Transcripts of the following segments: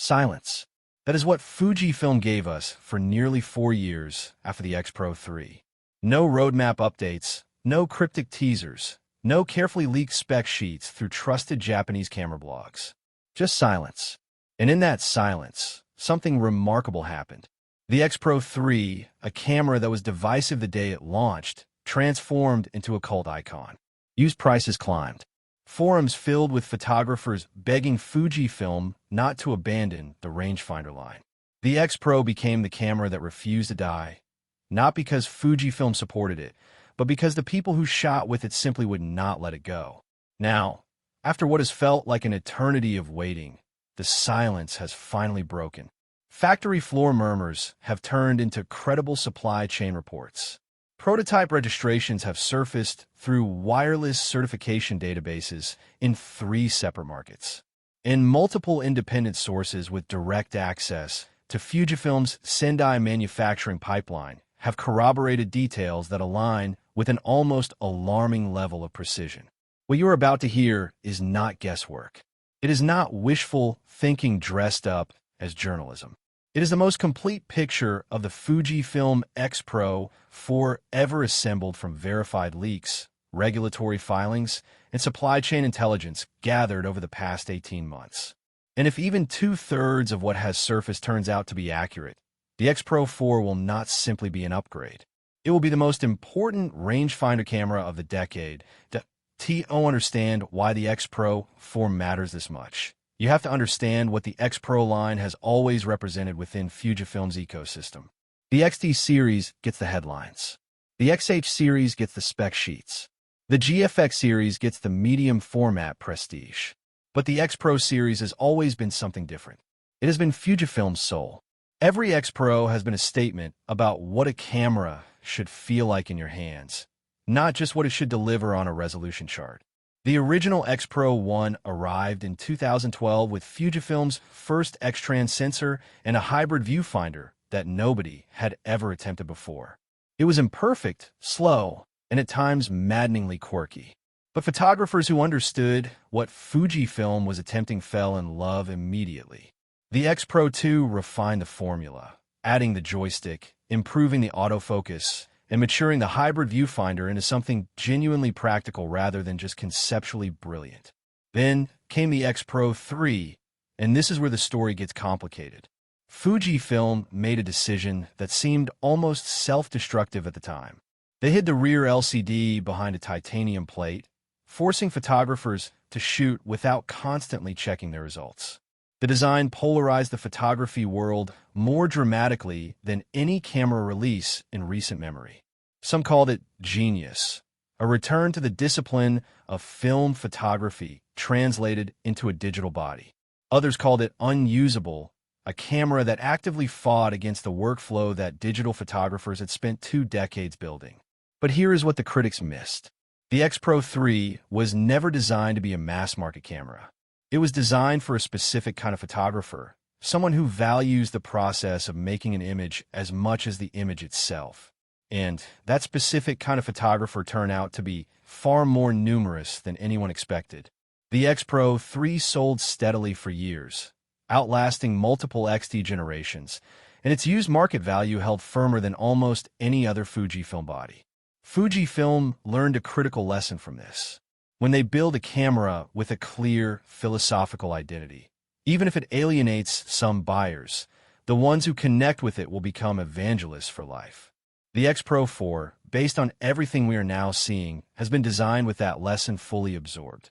Silence. That is what Fujifilm gave us for nearly 4 years after the X-Pro 3. No roadmap updates, no cryptic teasers, no carefully leaked spec sheets through trusted Japanese camera blogs. Just silence. And in that silence, something remarkable happened. The X-Pro 3, a camera that was divisive the day it launched, transformed into a cult icon. Used prices climbed. Forums filled with photographers begging Fujifilm not to abandon the Rangefinder line. The X-Pro became the camera that refused to die, not because Fujifilm supported it, but because the people who shot with it simply would not let it go. Now, after what has felt like an eternity of waiting, the silence has finally broken. Factory floor murmurs have turned into credible supply chain reports. Prototype registrations have surfaced through wireless certification databases in 3 separate markets. And multiple independent sources with direct access to Fujifilm's Sendai manufacturing pipeline have corroborated details that align with an almost alarming level of precision. What you are about to hear is not guesswork. It is not wishful thinking dressed up as journalism. It is the most complete picture of the Fujifilm X-Pro 4 ever assembled from verified leaks, regulatory filings, and supply chain intelligence gathered over the past 18 months. And if even 2/3 of what has surfaced turns out to be accurate, the X-Pro 4 will not simply be an upgrade. It will be the most important rangefinder camera of the decade. To understand why the X-Pro 4 matters this much, you have to understand what the X-Pro line has always represented within Fujifilm's ecosystem. The XT series gets the headlines. The XH series gets the spec sheets. The GFX series gets the medium format prestige. But the X-Pro series has always been something different. It has been Fujifilm's soul. Every X-Pro has been a statement about what a camera should feel like in your hands, not just what it should deliver on a resolution chart. The original X-Pro 1 arrived in 2012 with Fujifilm's first X-Trans sensor and a hybrid viewfinder that nobody had ever attempted before. It was imperfect, slow, and at times maddeningly quirky. But photographers who understood what Fujifilm was attempting fell in love immediately. The X-Pro 2 refined the formula, adding the joystick, improving the autofocus, and maturing the hybrid viewfinder into something genuinely practical rather than just conceptually brilliant. Then came the X-Pro 3, and this is where the story gets complicated. Fujifilm made a decision that seemed almost self-destructive at the time. They hid the rear LCD behind a titanium plate, forcing photographers to shoot without constantly checking their results. The design polarized the photography world more dramatically than any camera release in recent memory. Some called it genius, a return to the discipline of film photography translated into a digital body. Others called it unusable, a camera that actively fought against the workflow that digital photographers had spent 2 decades building. But here is what the critics missed. The X-Pro 3 was never designed to be a mass-market camera. It was designed for a specific kind of photographer, someone who values the process of making an image as much as the image itself. And that specific kind of photographer turned out to be far more numerous than anyone expected. The X-Pro 3 sold steadily for years, outlasting multiple XT generations, and its used market value held firmer than almost any other Fujifilm body. Fujifilm learned a critical lesson from this. When they build a camera with a clear philosophical identity, even if it alienates some buyers, the ones who connect with it will become evangelists for life. The X-Pro 4, based on everything we are now seeing, has been designed with that lesson fully absorbed.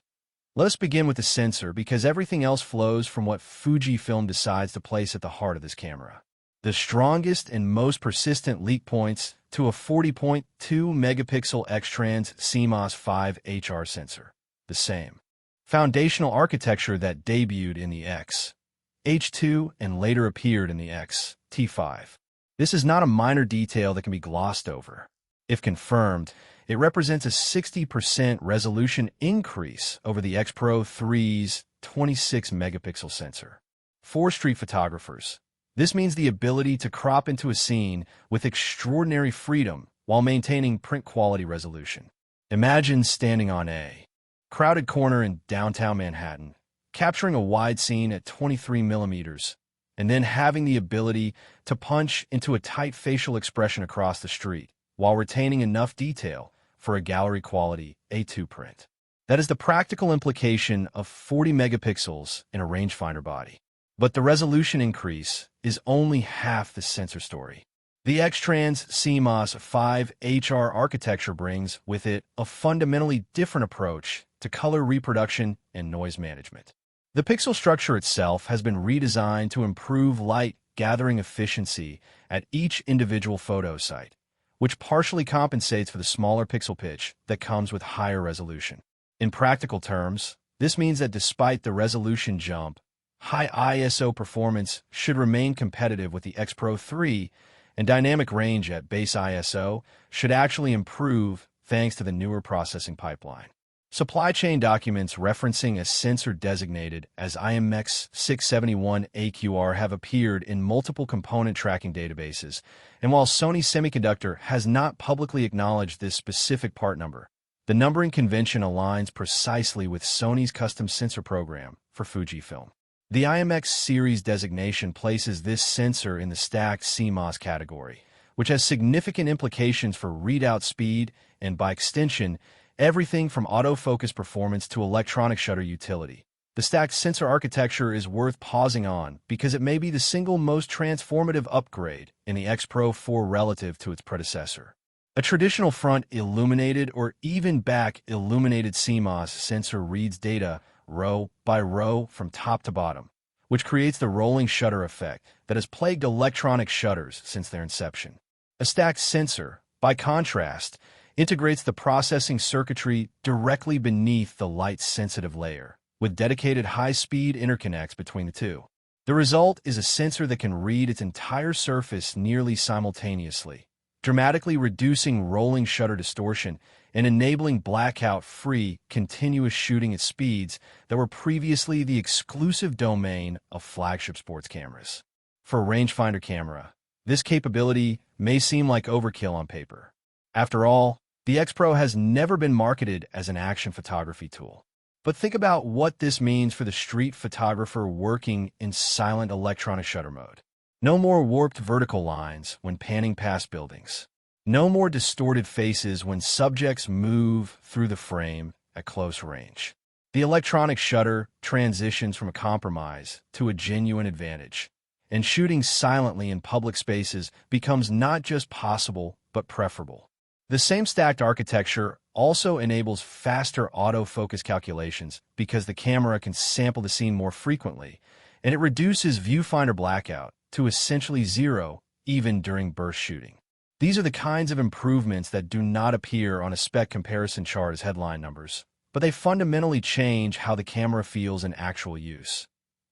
Let us begin with the sensor because everything else flows from what Fujifilm decides to place at the heart of this camera. The strongest and most persistent leak points to a 40.2 megapixel X-Trans CMOS 5 HR sensor. The same foundational architecture that debuted in the X-H2 and later appeared in the X-T5. This is not a minor detail that can be glossed over. If confirmed, it represents a 60% resolution increase over the X-Pro 3's 26 megapixel sensor. For street photographers, this means the ability to crop into a scene with extraordinary freedom while maintaining print quality resolution. Imagine standing on a crowded corner in downtown Manhattan, capturing a wide scene at 23 millimeters, and then having the ability to punch into a tight facial expression across the street while retaining enough detail for a gallery-quality A2 print. That is the practical implication of 40 megapixels in a rangefinder body. But the resolution increase is only half the sensor story. The X-Trans CMOS 5HR architecture brings with it a fundamentally different approach to color reproduction and noise management. The pixel structure itself has been redesigned to improve light gathering efficiency at each individual photo site, which partially compensates for the smaller pixel pitch that comes with higher resolution. In practical terms, this means that despite the resolution jump, high ISO performance should remain competitive with the XPro 3, and dynamic range at base ISO should actually improve thanks to the newer processing pipeline. Supply chain documents referencing a sensor designated as IMX671AQR have appeared in multiple component tracking databases, and while Sony Semiconductor has not publicly acknowledged this specific part number, the numbering convention aligns precisely with Sony's custom sensor program for Fujifilm. The IMX series designation places this sensor in the stacked CMOS category, which has significant implications for readout speed and, by extension, everything from autofocus performance to electronic shutter utility. The stacked sensor architecture is worth pausing on because it may be the single most transformative upgrade in the XPro 4 relative to its predecessor. A traditional front illuminated or even back illuminated CMOS sensor reads data row by row from top to bottom, which creates the rolling shutter effect that has plagued electronic shutters since their inception. A stacked sensor, by contrast, integrates the processing circuitry directly beneath the light-sensitive layer, with dedicated high-speed interconnects between the two. The result is a sensor that can read its entire surface nearly simultaneously, dramatically reducing rolling shutter distortion and enabling blackout-free, continuous shooting at speeds that were previously the exclusive domain of flagship sports cameras. For a rangefinder camera, this capability may seem like overkill on paper. After all, the XPro has never been marketed as an action photography tool. But think about what this means for the street photographer working in silent electronic shutter mode. No more warped vertical lines when panning past buildings. No more distorted faces when subjects move through the frame at close range. The electronic shutter transitions from a compromise to a genuine advantage, and shooting silently in public spaces becomes not just possible, but preferable. The same stacked architecture also enables faster autofocus calculations because the camera can sample the scene more frequently, and it reduces viewfinder blackout to essentially zero even during burst shooting. These are the kinds of improvements that do not appear on a spec comparison chart as headline numbers, but they fundamentally change how the camera feels in actual use.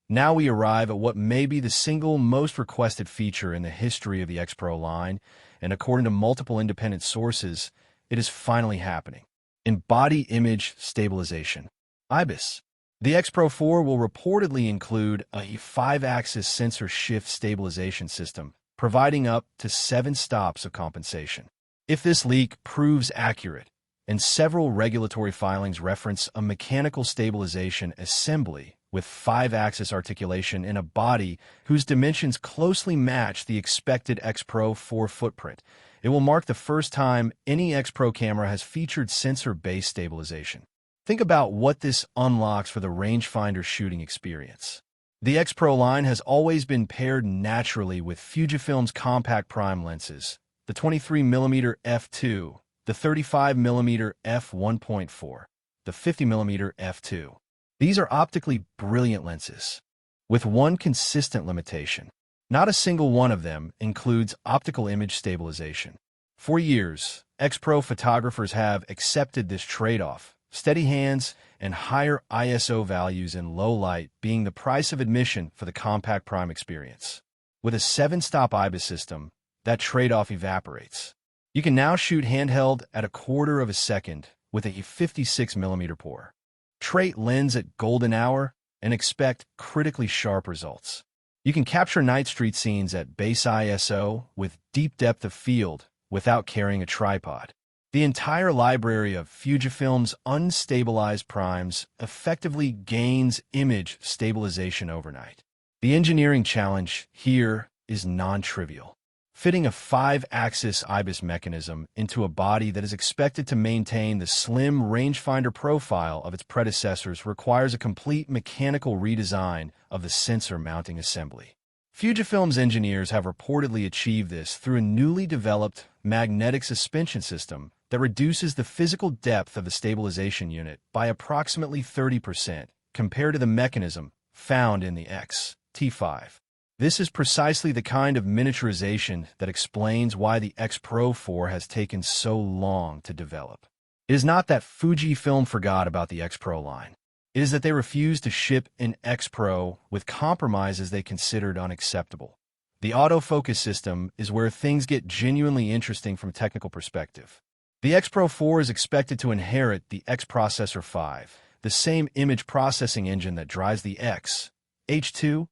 Now we arrive at what may be the single most requested feature in the history of the XPro line, and according to multiple independent sources, it is finally happening. In body image stabilization, IBIS. The XPro 4 will reportedly include a 5-axis sensor shift stabilization system, providing up to 7 stops of compensation. If this leak proves accurate, and several regulatory filings reference a mechanical stabilization assembly with 5-axis articulation in a body whose dimensions closely match the expected XPro 4 footprint, it will mark the first time any XPro camera has featured sensor-based stabilization. Think about what this unlocks for the rangefinder shooting experience. The XPro line has always been paired naturally with Fujifilm's compact prime lenses, the 23mm f2, the 35mm f1.4, the 50mm f2. These are optically brilliant lenses, with one consistent limitation. Not a single one of them includes optical image stabilization. For years, XPro photographers have accepted this trade-off, steady hands and higher ISO values in low light being the price of admission for the compact prime experience. With a 7-stop IBIS system, that trade-off evaporates. You can now shoot handheld at 1/4 of a second with a 56mm portrait lens at golden hour and expect critically sharp results. You can capture night street scenes at base ISO with deep depth of field without carrying a tripod. The entire library of Fujifilm's unstabilized primes effectively gains image stabilization overnight. The engineering challenge here is non-trivial. Fitting a 5-axis IBIS mechanism into a body that is expected to maintain the slim rangefinder profile of its predecessors requires a complete mechanical redesign of the sensor mounting assembly. Fujifilm's engineers have reportedly achieved this through a newly developed magnetic suspension system that reduces the physical depth of the stabilization unit by approximately 30% compared to the mechanism found in the X-T5. This is precisely the kind of miniaturization that explains why the XPro 4 has taken so long to develop. It is not that Fujifilm forgot about the XPro line. It is that they refused to ship an XPro with compromises they considered unacceptable. The autofocus system is where things get genuinely interesting from a technical perspective. The XPro 4 is expected to inherit the X Processor 5, the same image processing engine that drives the X, H2,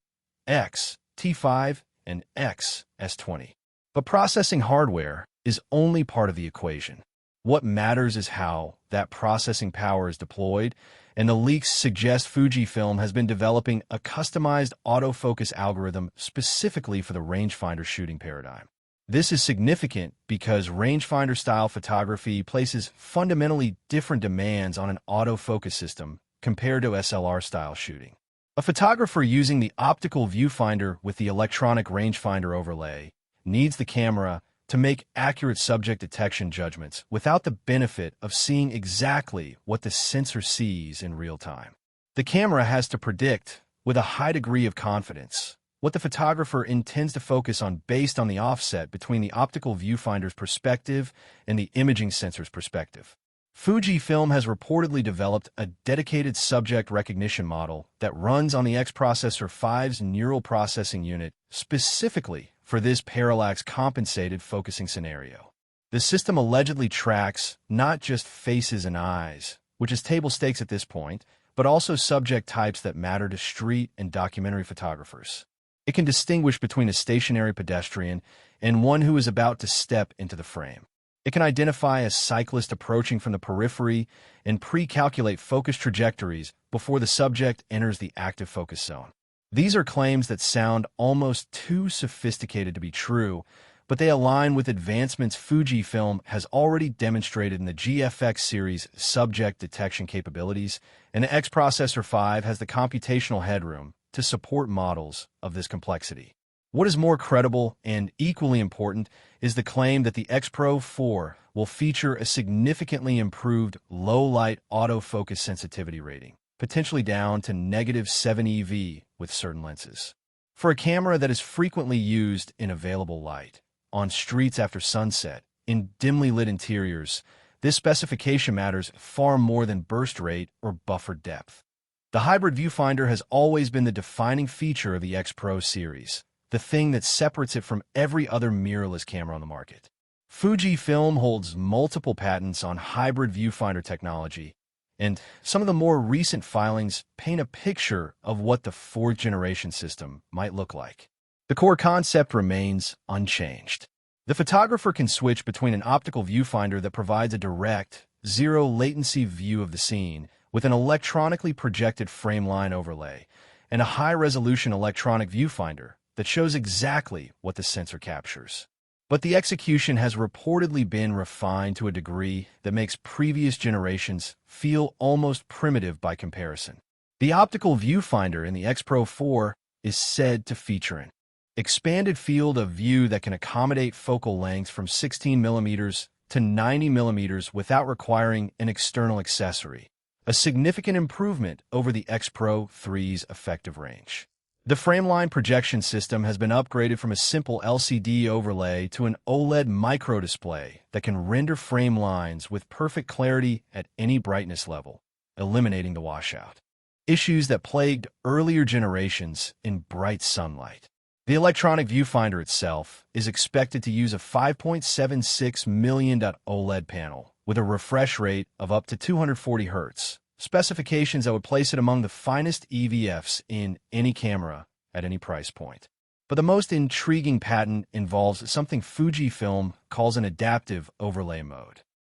X, T5, and X S20. But processing hardware is only part of the equation. What matters is how that processing power is deployed, and the leaks suggest Fujifilm has been developing a customized autofocus algorithm specifically for the rangefinder shooting paradigm. This is significant because rangefinder-style photography places fundamentally different demands on an autofocus system compared to SLR-style shooting. A photographer using the optical viewfinder with the electronic rangefinder overlay needs the camera to make accurate subject detection judgments without the benefit of seeing exactly what the sensor sees in real time. The camera has to predict, with a high degree of confidence, what the photographer intends to focus on based on the offset between the optical viewfinder's perspective and the imaging sensor's perspective. Fujifilm has reportedly developed a dedicated subject recognition model that runs on the X Processor 5's neural processing unit specifically for this parallax-compensated focusing scenario. The system allegedly tracks not just faces and eyes, which is table stakes at this point, but also subject types that matter to street and documentary photographers. It can distinguish between a stationary pedestrian and one who is about to step into the frame. It can identify a cyclist approaching from the periphery and pre-calculate focus trajectories before the subject enters the active focus zone. These are claims that sound almost too sophisticated to be true, but they align with advancements Fujifilm has already demonstrated in the GFX series subject detection capabilities, and the X Processor 5 has the computational headroom to support models of this complexity. What is more credible and equally important is the claim that the XPro 4 will feature a significantly improved low-light autofocus sensitivity rating, potentially down to -7 EV with certain lenses. For a camera that is frequently used in available light, on streets after sunset, in dimly lit interiors, this specification matters far more than burst rate or buffer depth. The hybrid viewfinder has always been the defining feature of the XPro series, the thing that separates it from every other mirrorless camera on the market. Fujifilm holds multiple patents on hybrid viewfinder technology, and some of the more recent filings paint a picture of what the fourth-generation system might look like. The core concept remains unchanged. The photographer can switch between an optical viewfinder that provides a direct, zero-latency view of the scene with an electronically projected frame line overlay, and a high-resolution electronic viewfinder that shows exactly what the sensor captures. But the execution has reportedly been refined to a degree that makes previous generations feel almost primitive by comparison. The optical viewfinder in the XPro 4 is said to feature an expanded field of view that can accommodate focal lengths from 16mm to 90mm without requiring an external accessory, a significant improvement over the XPro 3's effective range. The frameline projection system has been upgraded from a simple LCD overlay to an OLED microdisplay that can render frame lines with perfect clarity at any brightness level, eliminating the washout issues that plagued earlier generations in bright sunlight. The electronic viewfinder itself is expected to use a 5.76 million OLED panel with a refresh rate of up to 240 Hz, specifications that would place it among the finest EVFs in any camera at any price point. But the most intriguing patent involves something Fujifilm calls an adaptive overlay mode.